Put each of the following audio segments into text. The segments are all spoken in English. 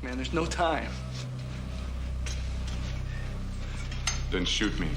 man. There's no time. Then shoot me.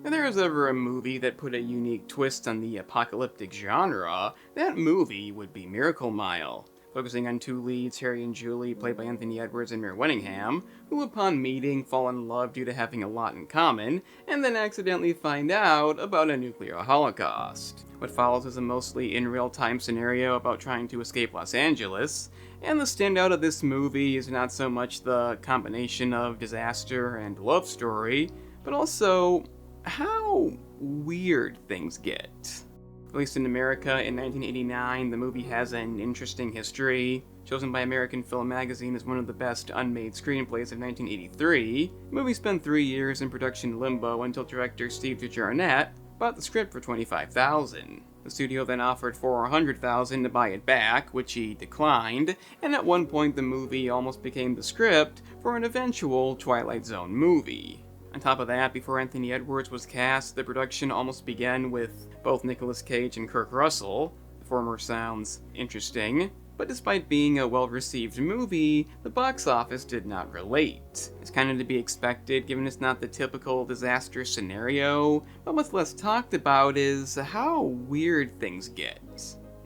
If there was ever a movie that put a unique twist on the apocalyptic genre, that movie would be Miracle Mile, focusing on two leads, Harry and Julie, played by Anthony Edwards and Mare Winningham, who upon meeting fall in love due to having a lot in common, and then accidentally find out about a nuclear holocaust. What follows is a mostly in real-time scenario about trying to escape Los Angeles, and the standout of this movie is not so much the combination of disaster and love story, but also how weird things get. Released in America in 1989, the movie has an interesting history. Chosen by American Film Magazine as one of the best unmade screenplays of 1983, the movie spent 3 years in production limbo until director Steve De Jarnatt bought the script for $25,000. The studio then offered $400,000 to buy it back, which he declined, and at one point the movie almost became the script for an eventual Twilight Zone movie. On top of that, before Anthony Edwards was cast, the production almost began with both Nicolas Cage and Kurt Russell. The former sounds interesting, but despite being a well-received movie, the box office did not relate. It's kind of to be expected, given it's not the typical disaster scenario, but what's less talked about is how weird things get.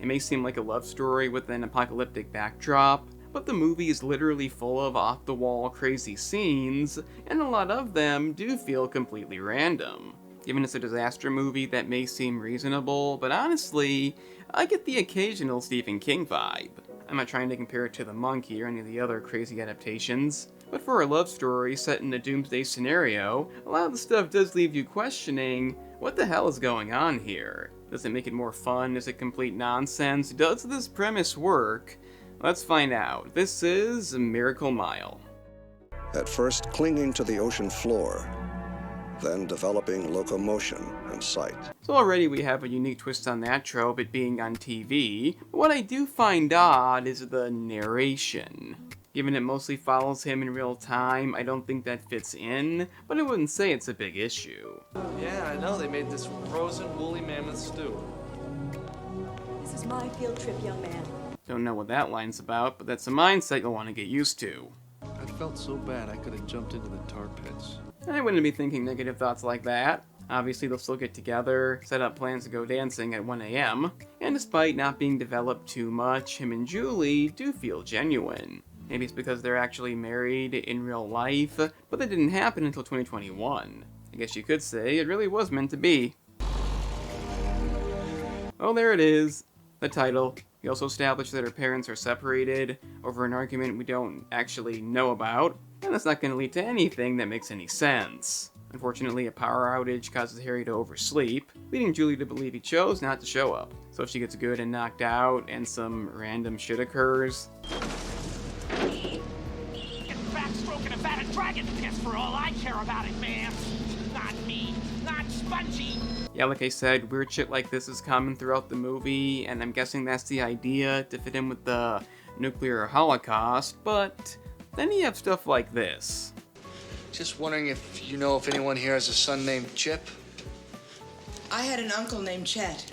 It may seem like a love story with an apocalyptic backdrop, but the movie is literally full of off-the-wall crazy scenes, and a lot of them do feel completely random. Given it's a disaster movie, that may seem reasonable, but honestly, I get the occasional Stephen King vibe. I'm not trying to compare it to The Monkey or any of the other crazy adaptations, but for a love story set in a doomsday scenario, a lot of the stuff does leave you questioning, what the hell is going on here? Does it make it more fun? Is it complete nonsense? Does this premise work? Let's find out. This is Miracle Mile. At first clinging to the ocean floor, then developing locomotion and sight. So already we have a unique twist on that trope, it being on TV, but what I do find odd is the narration. Given it mostly follows him in real time, I don't think that fits in, but I wouldn't say it's a big issue. Yeah, I know. They made this frozen woolly mammoth stew. This is my field trip, young man. Don't know what that line's about, but that's a mindset you'll want to get used to. I felt so bad I could have jumped into the tar pits. I wouldn't be thinking negative thoughts like that. Obviously they'll still get together, set up plans to go dancing at 1 a.m., and despite not being developed too much, him and Julie do feel genuine. Maybe it's because they're actually married in real life, but that didn't happen until 2021. I guess you could say it really was meant to be. Oh, there it is. The title. We also established that her parents are separated over an argument we don't actually know about, and that's not going to lead to anything that makes any sense. Unfortunately, a power outage causes Harry to oversleep, leading Julie to believe he chose not to show up. So if she gets good and knocked out, and some random shit occurs... Backstroking a battered dragon piss for all I care about it, man. Not me, not Spongy. Yeah, like I said, weird shit like this is common throughout the movie, and I'm guessing that's the idea, to fit in with the nuclear holocaust, but then you have stuff like this. Just wondering if you know if anyone here has a son named Chip? I had an uncle named Chet.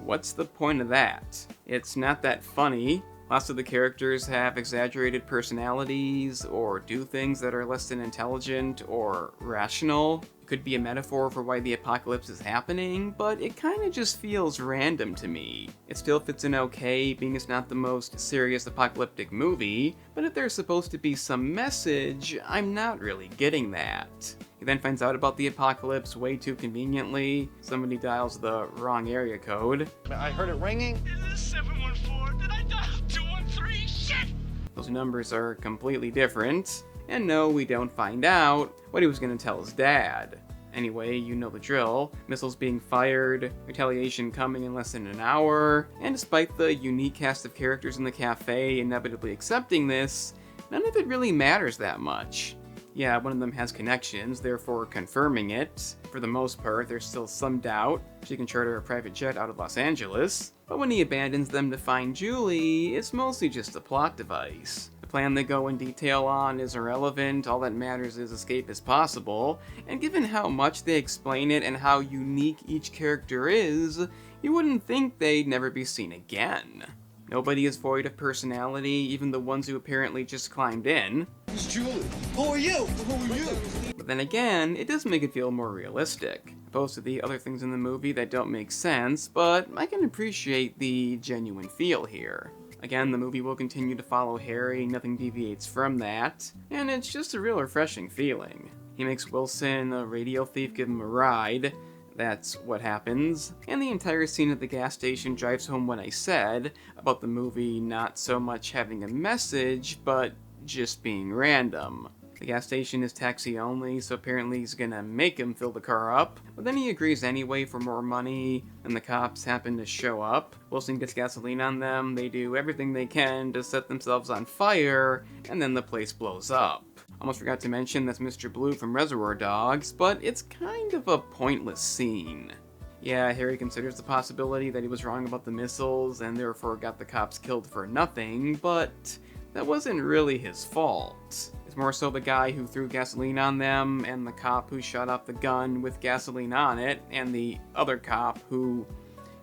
What's the point of that? It's not that funny. Lots of the characters have exaggerated personalities, or do things that are less than intelligent or rational. It could be a metaphor for why the apocalypse is happening, but it kinda just feels random to me. It still fits in okay, being it's not the most serious apocalyptic movie, but if there's supposed to be some message, I'm not really getting that. He then finds out about the apocalypse way too conveniently. Somebody dials the wrong area code. I heard it ringing. Is this 714? Did I dial 213? Shit! Those numbers are completely different. And no, we don't find out what he was going to tell his dad. Anyway, you know the drill. Missiles being fired, retaliation coming in less than an hour, and despite the unique cast of characters in the cafe inevitably accepting this, none of it really matters that much. Yeah, one of them has connections, therefore confirming it. For the most part, there's still some doubt. She can charter a private jet out of Los Angeles. But when he abandons them to find Julie, it's mostly just a plot device. The plan they go in detail on is irrelevant, all that matters is escape as possible, and given how much they explain it and how unique each character is, you wouldn't think they'd never be seen again. Nobody is void of personality, even the ones who apparently just climbed in. It's Julie. Who are you? Who are you? But then again, it does make it feel more realistic, opposed to the other things in the movie that don't make sense, but I can appreciate the genuine feel here. Again, the movie will continue to follow Harry, nothing deviates from that, and it's just a real refreshing feeling. He makes Wilson, a radio thief, give him a ride. That's what happens. And the entire scene at the gas station drives home what I said about the movie not so much having a message, but just being random. The gas station is taxi only, so apparently he's gonna make him fill the car up, but then he agrees anyway for more money, and the cops happen to show up. Wilson gets gasoline on them, they do everything they can to set themselves on fire, and then the place blows up. Almost forgot to mention that's Mr. Blue from Reservoir Dogs, but it's kind of a pointless scene. Yeah, Harry considers the possibility that he was wrong about the missiles and therefore got the cops killed for nothing, but that wasn't really his fault. It's more so the guy who threw gasoline on them, and the cop who shot off the gun with gasoline on it, and the other cop who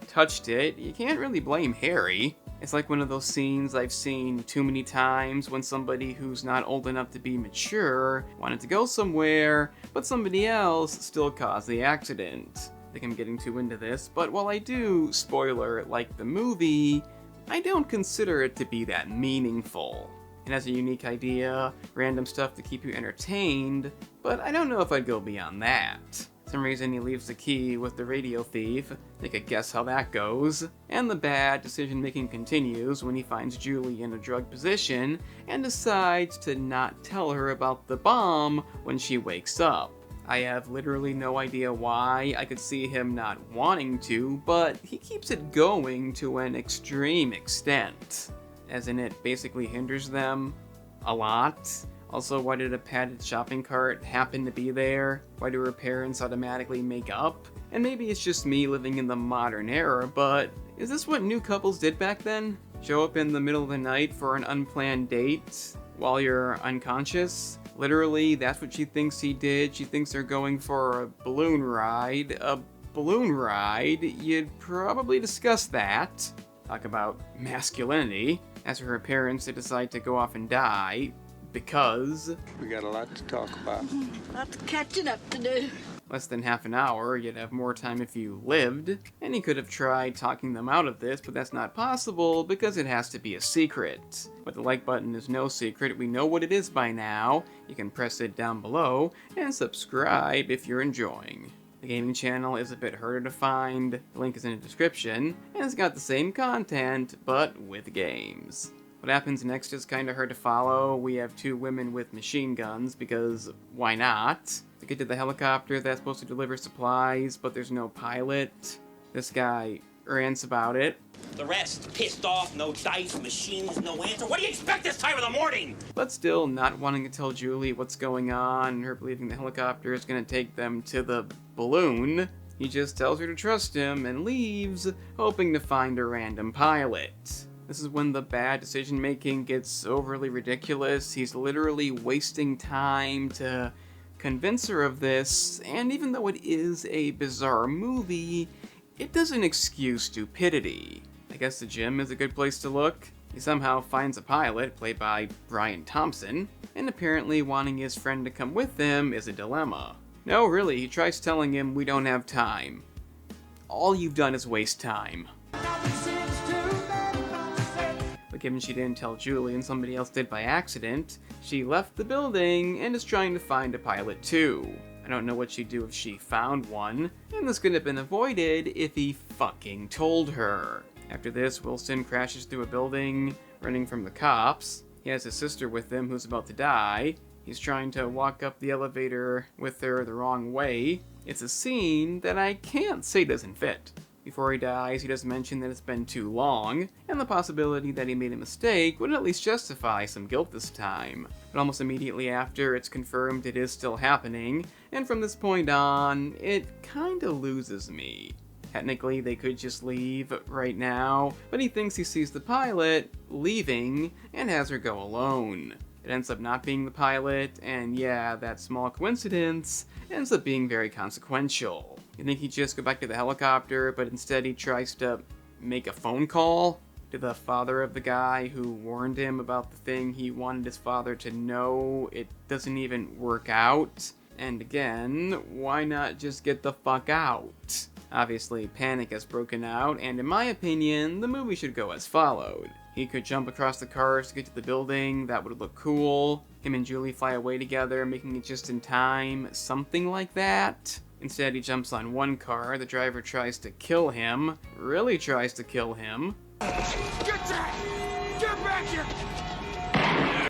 touched it. You can't really blame Harry. It's like one of those scenes I've seen too many times when somebody who's not old enough to be mature wanted to go somewhere, but somebody else still caused the accident. I think I'm getting too into this, but while I do, spoiler, like the movie, I don't consider it to be that meaningful. It has a unique idea, random stuff to keep you entertained, but I don't know if I'd go beyond that. For some reason he leaves the key with the radio thief, they could guess how that goes, and the bad decision making continues when he finds Julie in a drug position and decides to not tell her about the bomb when she wakes up. I have literally no idea why. I could see him not wanting to, but he keeps it going to an extreme extent. As in, it basically hinders them a lot. Also, why did a padded shopping cart happen to be there? Why do her parents automatically make up? And maybe it's just me living in the modern era, but is this what new couples did back then? Show up in the middle of the night for an unplanned date while you're unconscious? Literally, that's what she thinks he did. She thinks they're going for a balloon ride. A balloon ride? You'd probably discuss that. Talk about masculinity. As for her parents, they decide to go off and die. Because We got a lot to talk about. Lots of catching up to do. less than half an hour, you'd have more time if you lived, and he could have tried talking them out of this, but that's not possible because it has to be a secret. But the like button is no secret, we know what it is by now, you can press it down below, and subscribe if you're enjoying. The gaming channel is a bit harder to find, the link is in the description, and it's got the same content, but with games. What happens next is kinda hard to follow. We have two women with machine guns, because why not? To get to the helicopter that's supposed to deliver supplies, but there's no pilot. This guy rants about it. The rest, pissed off, no dice, machines, no answer. What do you expect this time of the morning? But still not wanting to tell Julie what's going on, and her believing the helicopter is gonna take them to the balloon. He just tells her to trust him and leaves, hoping to find a random pilot. This is when the bad decision making gets overly ridiculous. He's literally wasting time to convince her of this, and even though it is a bizarre movie, it doesn't excuse stupidity. I guess the gym is a good place to look. He somehow finds a pilot, played by Brian Thompson, and apparently wanting his friend to come with him is a dilemma. No, really, he tries telling him we don't have time. All you've done is waste time. But given she didn't tell Julie and somebody else did by accident, she left the building and is trying to find a pilot too. I don't know what she'd do if she found one, and this could have been avoided if he fucking told her. After this, Wilson crashes through a building, running from the cops. He has his sister with him who's about to die. He's trying to walk up the elevator with her the wrong way. It's a scene that I can't say doesn't fit. Before he dies, he does mention that it's been too long, and the possibility that he made a mistake would at least justify some guilt this time. But almost immediately after, it's confirmed it is still happening, and from this point on, it kinda loses me. Technically, they could just leave right now, but he thinks he sees the pilot leaving and has her go alone. It ends up not being the pilot, and yeah, that small coincidence ends up being very consequential. You think he'd just go back to the helicopter, but instead he tries to make a phone call to the father of the guy who warned him about the thing he wanted his father to know. It doesn't even work out. And again, why not just get the fuck out? Obviously, panic has broken out, and in my opinion, the movie should go as followed. He could jump across the cars to get to the building, that would look cool. Him and Julie fly away together, making it just in time, something like that. Instead, he jumps on one car, the driver tries to kill him, really tries to kill him. Get back here!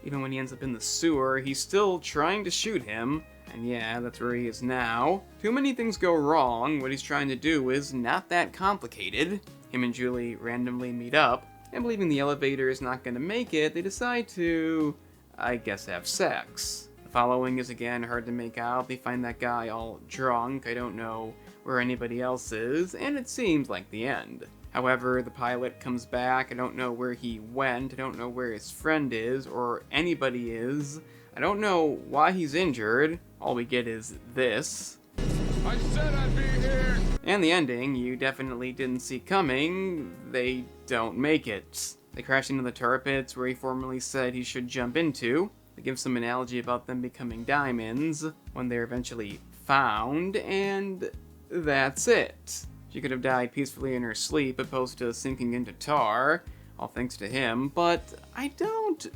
Even when he ends up in the sewer, he's still trying to shoot him. And yeah, that's where he is now. Too many things go wrong. What he's trying to do is not that complicated. Him and Julie randomly meet up, and believing the elevator is not going to make it, they decide to, I guess, have sex. The following is again hard to make out. They find that guy all drunk. I don't know where anybody else is, and it seems like the end. However, the pilot comes back. I don't know where he went. I don't know where his friend is, or anybody is. I don't know why he's injured. All we get is this. I said I'd be here! And the ending, you definitely didn't see coming. They don't make it. They crash into the tar pits where he formerly said he should jump into. They give some analogy about them becoming diamonds when they're eventually found, and that's it. She could have died peacefully in her sleep opposed to sinking into tar, all thanks to him, but I don't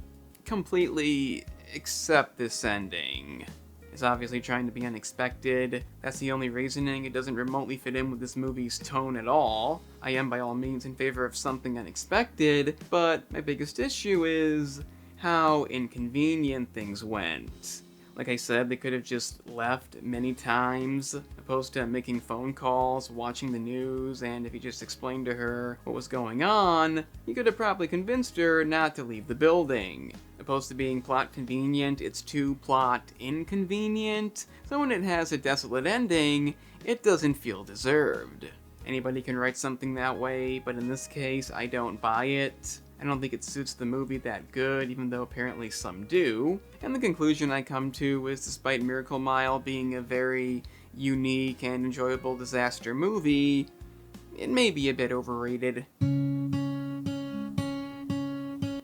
completely accept this ending. It's obviously trying to be unexpected. That's the only reasoning. It doesn't remotely fit in with this movie's tone at all. I am by all means in favor of something unexpected, but my biggest issue is how inconvenient things went. Like I said, they could have just left many times, opposed to making phone calls, watching the news, and if he just explained to her what was going on, he could have probably convinced her not to leave the building. Opposed to being plot convenient, it's too plot inconvenient, so when it has a desolate ending, it doesn't feel deserved. Anybody can write something that way, but in this case, I don't buy it. I don't think it suits the movie that good, even though apparently some do. And the conclusion I come to is, despite Miracle Mile being a very unique and enjoyable disaster movie, it may be a bit overrated.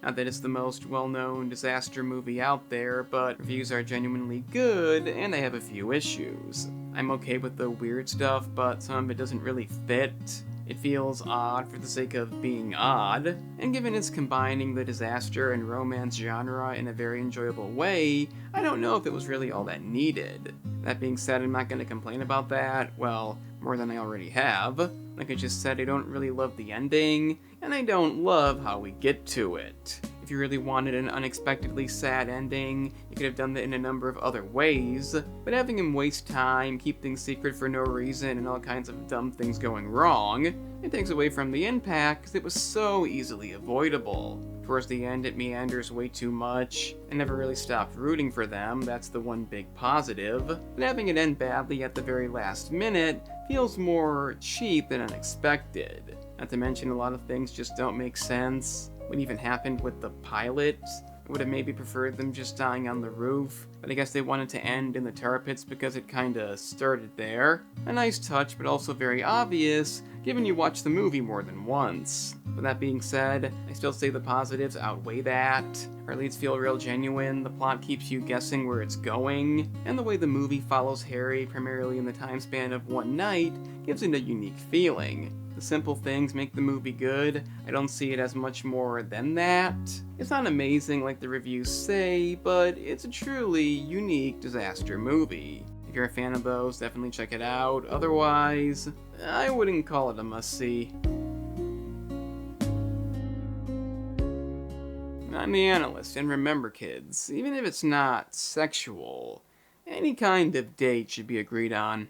Not that it's the most well-known disaster movie out there, but reviews are genuinely good, and they have a few issues. I'm okay with the weird stuff, but some of it doesn't really fit. It feels odd for the sake of being odd, and given it's combining the disaster and romance genre in a very enjoyable way, I don't know if it was really all that needed. That being said, I'm not going to complain about that, well, more than I already have. Like I just said, I don't really love the ending, and I don't love how we get to it. If you really wanted an unexpectedly sad ending, you could have done that in a number of other ways, but having him waste time, keep things secret for no reason, and all kinds of dumb things going wrong, it takes away from the impact because it was so easily avoidable. Towards the end, it meanders way too much. I never really stopped rooting for them, that's the one big positive, but having it end badly at the very last minute feels more cheap than unexpected. Not to mention a lot of things just don't make sense. What even happened with the pilot? I would have maybe preferred them just dying on the roof, but I guess they wanted to end in the tar pits because it kinda started there. A nice touch, but also very obvious, given you watch the movie more than once. With that being said, I still say the positives outweigh that. Our leads feel real genuine, the plot keeps you guessing where it's going, and the way the movie follows Harry primarily in the time span of one night gives it a unique feeling. The simple things make the movie good. I don't see it as much more than that. It's not amazing like the reviews say, but it's a truly unique disaster movie. If you're a fan of those, definitely check it out. Otherwise, I wouldn't call it a must-see. I'm the analyst, and remember kids, even if it's not sexual, any kind of date should be agreed on.